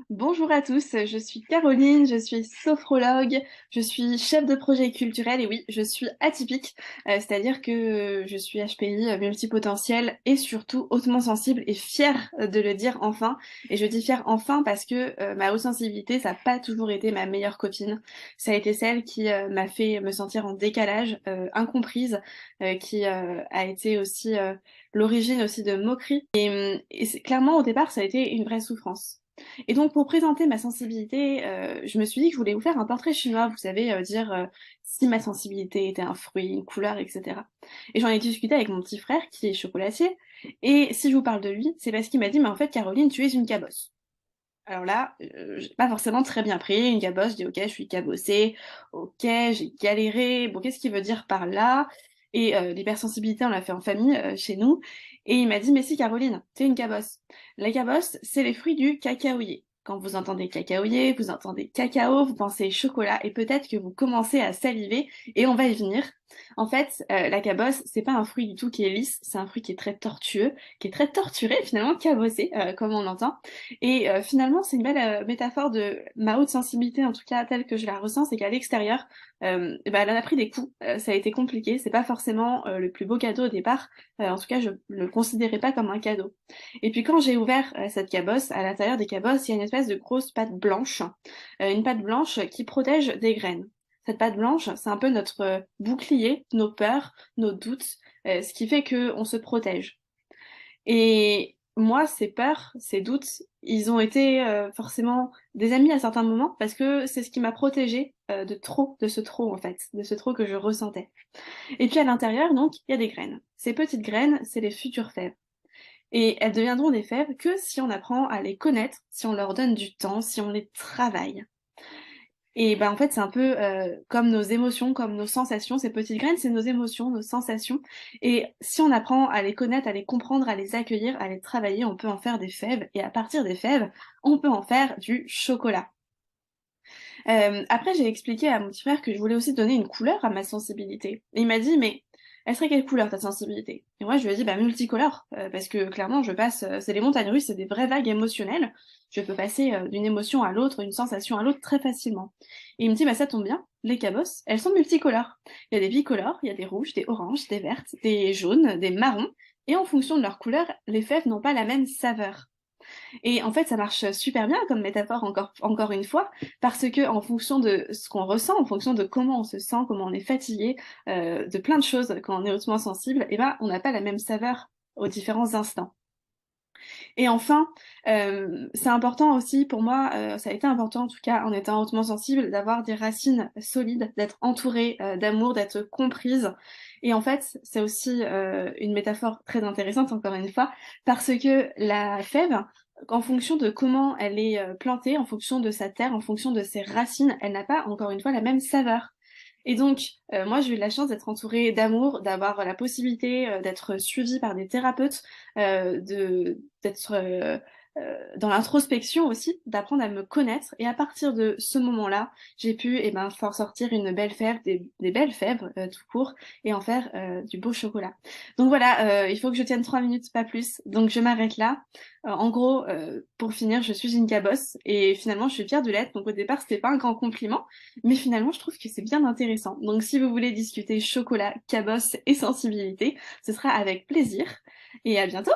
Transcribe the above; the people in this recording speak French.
Bonjour à tous, je suis Caroline, je suis sophrologue, je suis chef de projet culturel et oui, je suis atypique, c'est-à-dire que je suis HPI multipotentiel et surtout hautement sensible et fière de le dire enfin. Et je dis fière enfin parce que ma haute sensibilité, ça n'a pas toujours été ma meilleure copine. Ça a été celle qui m'a fait me sentir en décalage, incomprise, qui a été aussi l'origine aussi de moqueries. Clairement au départ, ça a été une vraie souffrance. Et donc, pour présenter ma sensibilité, je me suis dit que je voulais vous faire un portrait chinois, vous savez, dire si ma sensibilité était un fruit, une couleur, etc. Et j'en ai discuté avec mon petit frère, qui est chocolatier, et si je vous parle de lui, c'est parce qu'il m'a dit, mais en fait, Caroline, tu es une cabosse. Alors là, j'ai pas forcément très bien pris, une cabosse, je dis, ok, je suis cabossée, ok, j'ai galéré, bon, qu'est-ce qu'il veut dire par là? Et l'hypersensibilité, on l'a fait en famille, chez nous, et il m'a dit, mais si, Caroline, t'es une cabosse. La cabosse, c'est les fruits du cacaoyer. Quand vous entendez cacaoyer, vous entendez cacao, vous pensez chocolat, et peut-être que vous commencez à saliver, et on va y venir. En fait, la cabosse, c'est pas un fruit du tout qui est lisse, c'est un fruit qui est très tortueux, qui est très torturé, finalement, cabossé, comme on l'entend. Et finalement, c'est une belle métaphore de ma haute sensibilité, en tout cas telle que je la ressens, c'est qu'à l'extérieur, elle en a pris des coups, ça a été compliqué, c'est pas forcément le plus beau cadeau au départ, en tout cas je le considérais pas comme un cadeau. Et puis quand j'ai ouvert cette cabosse, à l'intérieur des cabosses, il y a une espèce de grosse pâte blanche, une pâte blanche qui protège des graines. Cette pâte blanche, c'est un peu notre bouclier, nos peurs, nos doutes, ce qui fait qu'on se protège. Et moi, ces peurs, ces doutes, ils ont été forcément des amis à certains moments parce que c'est ce qui m'a protégée de trop, de ce trop en fait, de ce trop que je ressentais. Et puis à l'intérieur, donc, il y a des graines. Ces petites graines, c'est les futures fèves. Et elles deviendront des fèves que si on apprend à les connaître, si on leur donne du temps, si on les travaille. Et ben en fait, c'est un peu comme nos émotions, comme nos sensations. Ces petites graines, c'est nos émotions, nos sensations. Et si on apprend à les connaître, à les comprendre, à les accueillir, à les travailler, on peut en faire des fèves. Et à partir des fèves, on peut en faire du chocolat. Après, j'ai expliqué à mon petit frère que je voulais aussi donner une couleur à ma sensibilité. Et il m'a dit, mais elle serait quelle couleur ta sensibilité? Et moi, je lui ai dit, bah multicolore, parce que clairement, je passe, c'est les montagnes russes, c'est des vraies vagues émotionnelles. Je peux passer d'une émotion à l'autre, d'une sensation à l'autre très facilement. Et il me dit, bah ça tombe bien, les cabosses, elles sont multicolores. Il y a des bicolores, il y a des rouges, des oranges, des vertes, des jaunes, des marrons. Et en fonction de leur couleur, les fèves n'ont pas la même saveur. Et en fait, ça marche super bien comme métaphore encore une fois, parce que en fonction de ce qu'on ressent, en fonction de comment on se sent, comment on est fatigué, de plein de choses quand on est hautement sensible, eh ben, on n'a pas la même saveur aux différents instants. Et enfin, c'est important aussi pour moi, ça a été important en tout cas en étant hautement sensible, d'avoir des racines solides, d'être entourée d'amour, d'être comprise. Et en fait, c'est aussi une métaphore très intéressante encore une fois, parce que la fève, en fonction de comment elle est plantée, en fonction de sa terre, en fonction de ses racines, elle n'a pas encore une fois la même saveur. Et donc, moi, j'ai eu la chance d'être entourée d'amour, d'avoir la possibilité d'être suivie par des thérapeutes, d'être dans l'introspection aussi, d'apprendre à me connaître. Et à partir de ce moment-là, j'ai pu faire sortir une belle fève, des belles fèves tout court, et en faire du beau chocolat. Donc voilà, il faut que je tienne 3 minutes, pas plus. Donc je m'arrête là. En gros, pour finir, je suis une cabosse, et finalement, je suis fière de l'être. Donc au départ, c'était pas un grand compliment. Mais finalement, je trouve que c'est bien intéressant. Donc si vous voulez discuter chocolat, cabosse et sensibilité, ce sera avec plaisir. Et à bientôt!